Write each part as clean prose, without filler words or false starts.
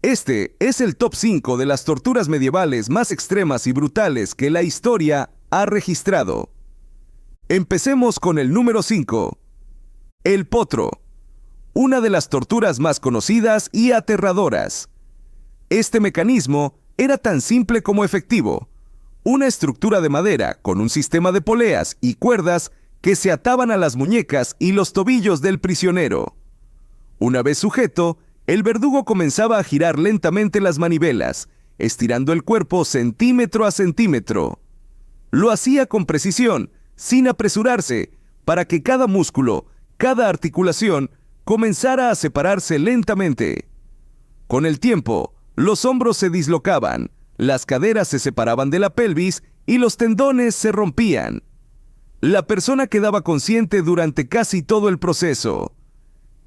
Este es el top 5 de las torturas medievales más extremas y brutales que la historia ha registrado. Empecemos con el número 5. El potro. Una de las torturas más conocidas y aterradoras. Este mecanismo era tan simple como efectivo. Una estructura de madera con un sistema de poleas y cuerdas que se ataban a las muñecas y los tobillos del prisionero. Una vez sujeto, el verdugo comenzaba a girar lentamente las manivelas, estirando el cuerpo centímetro a centímetro. Lo hacía con precisión, sin apresurarse, para que cada músculo, cada articulación, comenzara a separarse lentamente. Con el tiempo, los hombros se dislocaban, las caderas se separaban de la pelvis y los tendones se rompían. La persona quedaba consciente durante casi todo el proceso.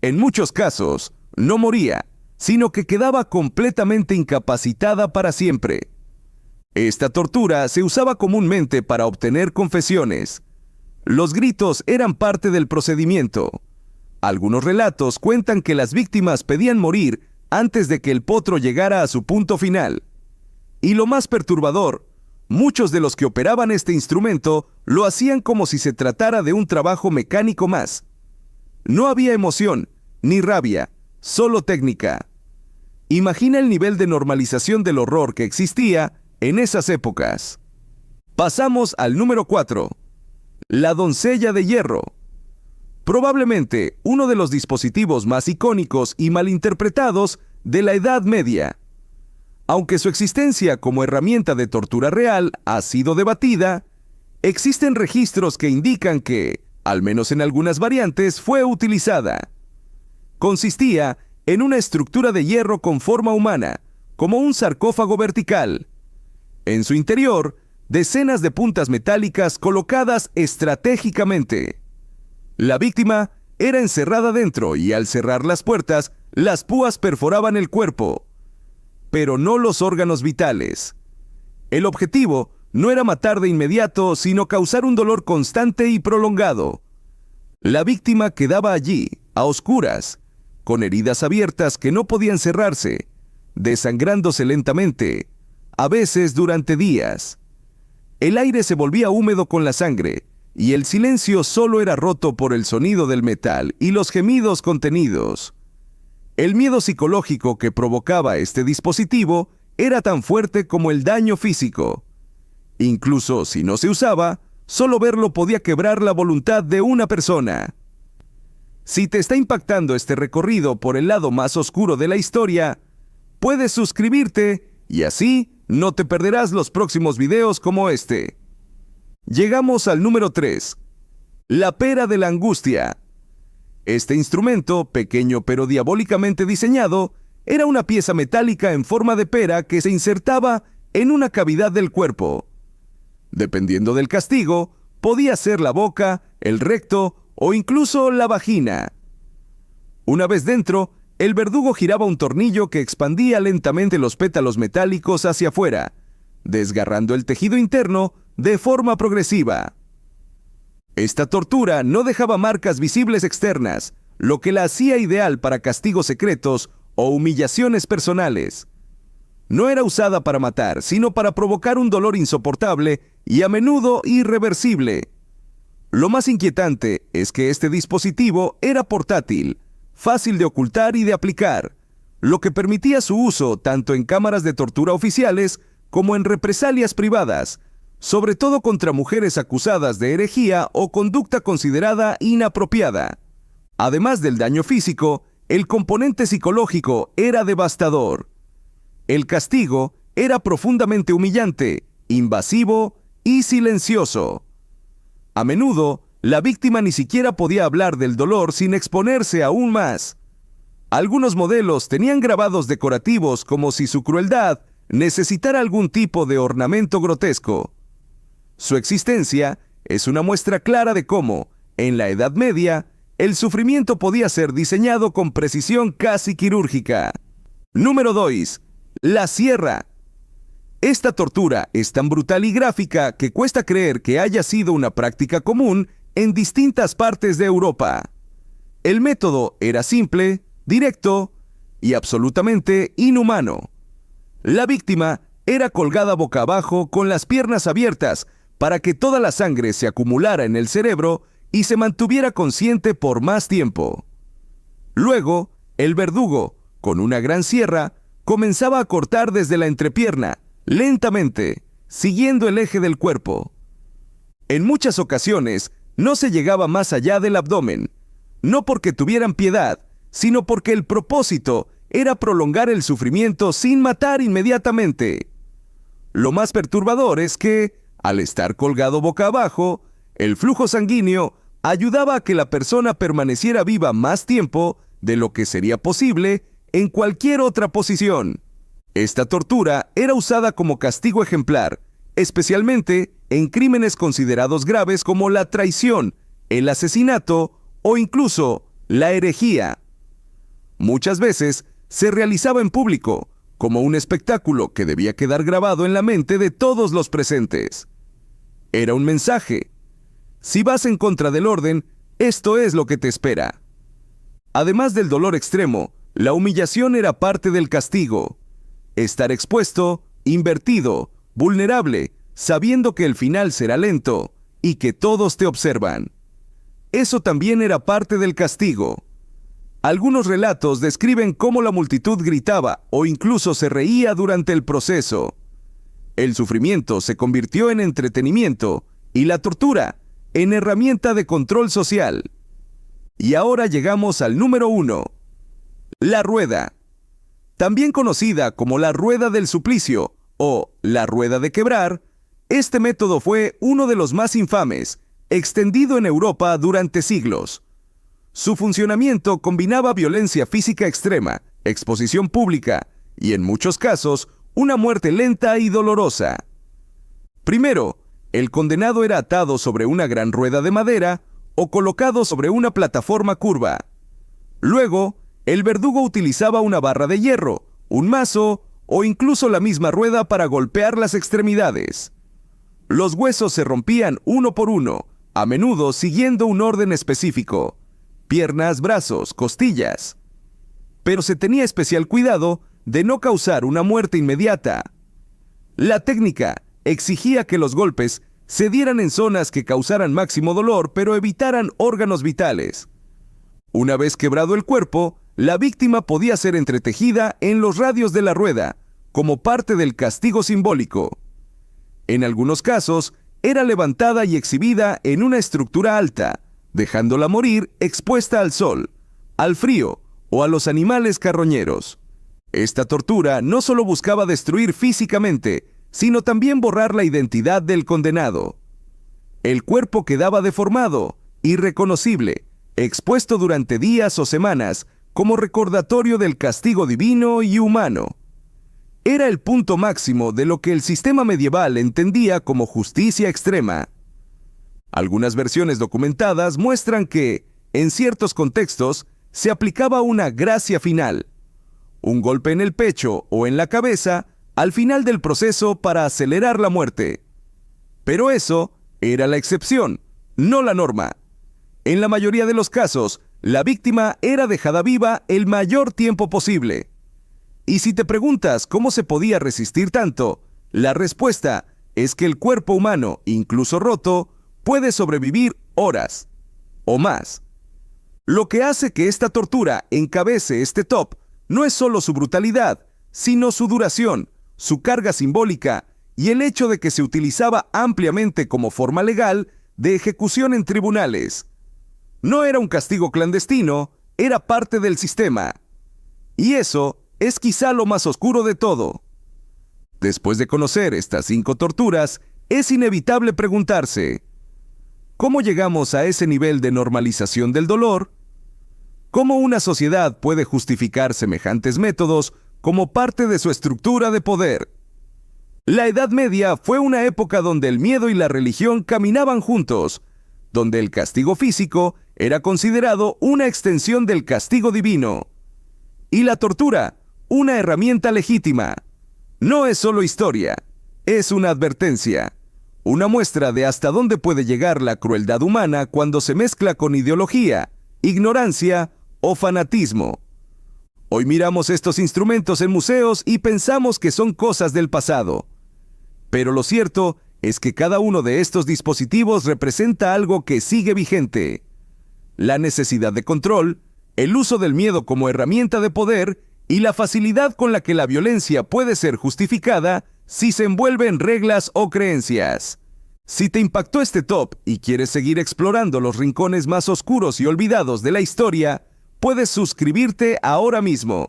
En muchos casos, no moría, sino que quedaba completamente incapacitada para siempre. Esta tortura se usaba comúnmente para obtener confesiones. Los gritos eran parte del procedimiento. Algunos relatos cuentan que las víctimas pedían morir antes de que el potro llegara a su punto final. Y lo más perturbador, muchos de los que operaban este instrumento lo hacían como si se tratara de un trabajo mecánico más. No había emoción, ni rabia, solo técnica. Imagina el nivel de normalización del horror que existía en esas épocas. Pasamos al número 4. La doncella de hierro. Probablemente uno de los dispositivos más icónicos y malinterpretados de la Edad Media. Aunque su existencia como herramienta de tortura real ha sido debatida, existen registros que indican que, al menos en algunas variantes, fue utilizada. Consistía en una estructura de hierro con forma humana, como un sarcófago vertical. En su interior, decenas de puntas metálicas colocadas estratégicamente. La víctima era encerrada dentro y al cerrar las puertas, las púas perforaban el cuerpo, pero no los órganos vitales. El objetivo no era matar de inmediato, sino causar un dolor constante y prolongado. La víctima quedaba allí, a oscuras, con heridas abiertas que no podían cerrarse, desangrándose lentamente, a veces durante días. El aire se volvía húmedo con la sangre, y el silencio solo era roto por el sonido del metal y los gemidos contenidos. El miedo psicológico que provocaba este dispositivo era tan fuerte como el daño físico. Incluso si no se usaba, solo verlo podía quebrar la voluntad de una persona. Si te está impactando este recorrido por el lado más oscuro de la historia, puedes suscribirte y así no te perderás los próximos videos como este. Llegamos al número 3. La pera de la angustia. Este instrumento, pequeño pero diabólicamente diseñado, era una pieza metálica en forma de pera que se insertaba en una cavidad del cuerpo. Dependiendo del castigo, podía ser la boca, el recto o incluso la vagina. Una vez dentro, el verdugo giraba un tornillo que expandía lentamente los pétalos metálicos hacia afuera, desgarrando el tejido interno de forma progresiva. Esta tortura no dejaba marcas visibles externas, lo que la hacía ideal para castigos secretos o humillaciones personales. No era usada para matar, sino para provocar un dolor insoportable y a menudo irreversible. Lo más inquietante es que este dispositivo era portátil, fácil de ocultar y de aplicar, lo que permitía su uso tanto en cámaras de tortura oficiales como en represalias privadas, sobre todo contra mujeres acusadas de herejía o conducta considerada inapropiada. Además del daño físico, el componente psicológico era devastador. El castigo era profundamente humillante, invasivo y silencioso. A menudo, la víctima ni siquiera podía hablar del dolor sin exponerse aún más. Algunos modelos tenían grabados decorativos como si su crueldad necesitara algún tipo de ornamento grotesco. Su existencia es una muestra clara de cómo, en la Edad Media, el sufrimiento podía ser diseñado con precisión casi quirúrgica. Número 2. La sierra. Esta tortura es tan brutal y gráfica que cuesta creer que haya sido una práctica común en distintas partes de Europa. El método era simple, directo y absolutamente inhumano. La víctima era colgada boca abajo con las piernas abiertas para que toda la sangre se acumulara en el cerebro y se mantuviera consciente por más tiempo. Luego, el verdugo, con una gran sierra, comenzaba a cortar desde la entrepierna, lentamente, siguiendo el eje del cuerpo. En muchas ocasiones, no se llegaba más allá del abdomen, no porque tuvieran piedad, sino porque el propósito era prolongar el sufrimiento sin matar inmediatamente. Lo más perturbador es que, al estar colgado boca abajo, el flujo sanguíneo ayudaba a que la persona permaneciera viva más tiempo de lo que sería posible en cualquier otra posición. Esta tortura era usada como castigo ejemplar, especialmente en crímenes considerados graves como la traición, el asesinato o incluso la herejía. Muchas veces se realizaba en público, como un espectáculo que debía quedar grabado en la mente de todos los presentes. Era un mensaje. Si vas en contra del orden, esto es lo que te espera. Además del dolor extremo, la humillación era parte del castigo. Estar expuesto, invertido, vulnerable, sabiendo que el final será lento y que todos te observan. Eso también era parte del castigo. Algunos relatos describen cómo la multitud gritaba o incluso se reía durante el proceso. El sufrimiento se convirtió en entretenimiento y la tortura en herramienta de control social. Y ahora llegamos al número 1. La rueda. También conocida como la rueda del suplicio o la rueda de quebrar, este método fue uno de los más infames, extendido en Europa durante siglos. Su funcionamiento combinaba violencia física extrema, exposición pública y, en muchos casos, una muerte lenta y dolorosa. Primero, el condenado era atado sobre una gran rueda de madera o colocado sobre una plataforma curva. Luego, el verdugo utilizaba una barra de hierro, un mazo o incluso la misma rueda para golpear las extremidades. Los huesos se rompían uno por uno, a menudo siguiendo un orden específico: piernas, brazos, costillas. Pero se tenía especial cuidado de no causar una muerte inmediata. La técnica exigía que los golpes se dieran en zonas que causaran máximo dolor, pero evitaran órganos vitales. Una vez quebrado el cuerpo, la víctima podía ser entretejida en los radios de la rueda, como parte del castigo simbólico. En algunos casos, era levantada y exhibida en una estructura alta, dejándola morir expuesta al sol, al frío o a los animales carroñeros. Esta tortura no solo buscaba destruir físicamente, sino también borrar la identidad del condenado. El cuerpo quedaba deformado, irreconocible, expuesto durante días o semanas como recordatorio del castigo divino y humano. Era el punto máximo de lo que el sistema medieval entendía como justicia extrema. Algunas versiones documentadas muestran que, en ciertos contextos, se aplicaba una gracia final, un golpe en el pecho o en la cabeza al final del proceso para acelerar la muerte. Pero eso era la excepción, no la norma. En la mayoría de los casos, la víctima era dejada viva el mayor tiempo posible. Y si te preguntas cómo se podía resistir tanto, la respuesta es que el cuerpo humano, incluso roto, puede sobrevivir horas o más. Lo que hace que esta tortura encabece este top no es solo su brutalidad, sino su duración, su carga simbólica y el hecho de que se utilizaba ampliamente como forma legal de ejecución en tribunales. No era un castigo clandestino, era parte del sistema. Y eso es quizá lo más oscuro de todo. Después de conocer estas 5 torturas, es inevitable preguntarse: ¿cómo llegamos a ese nivel de normalización del dolor? ¿Cómo una sociedad puede justificar semejantes métodos como parte de su estructura de poder? La Edad Media fue una época donde el miedo y la religión caminaban juntos, donde el castigo físico era considerado una extensión del castigo divino, y la tortura, una herramienta legítima. No es solo historia, es una advertencia, una muestra de hasta dónde puede llegar la crueldad humana cuando se mezcla con ideología, ignorancia o fanatismo. Hoy miramos estos instrumentos en museos y pensamos que son cosas del pasado. Pero lo cierto es que cada uno de estos dispositivos representa algo que sigue vigente. La necesidad de control, el uso del miedo como herramienta de poder y la facilidad con la que la violencia puede ser justificada si se envuelve en reglas o creencias. Si te impactó este top y quieres seguir explorando los rincones más oscuros y olvidados de la historia, puedes suscribirte ahora mismo.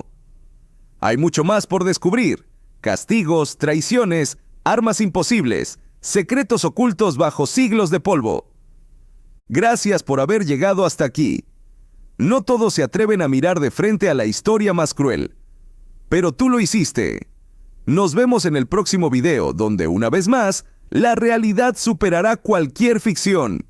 Hay mucho más por descubrir: castigos, traiciones, armas imposibles, secretos ocultos bajo siglos de polvo. Gracias por haber llegado hasta aquí. No todos se atreven a mirar de frente a la historia más cruel, pero tú lo hiciste. Nos vemos en el próximo video, donde una vez más, la realidad superará cualquier ficción.